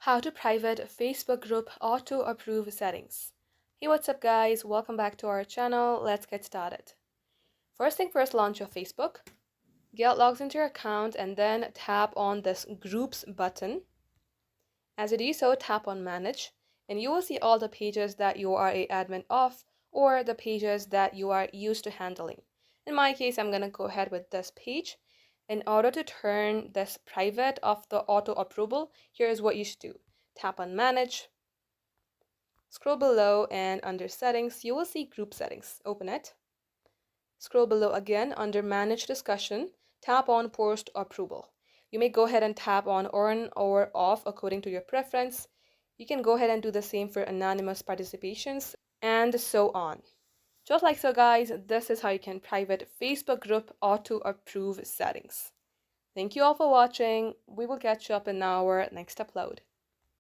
How to private Facebook group auto approve settings. Hey, what's up guys? Welcome back to our channel. Let's get started. First thing first, launch your Facebook. Get logged into your account and then tap on this groups button. As you do so, tap on manage and you will see all the pages that you are a admin of or the pages that you are used to handling. In my case, I'm going to go ahead with this page. In order to turn this private of the auto approval, here's what you should do. Tap on manage, scroll below, and under settings, you will see group settings. Open it. Scroll below again under manage discussion, tap on post approval. You may go ahead and tap on on or off according to your preference. You can go ahead and do the same for anonymous participations and so on. Just like so guys, this is how you can private Facebook group auto approve settings. Thank you all for watching. We will catch you up in our next upload.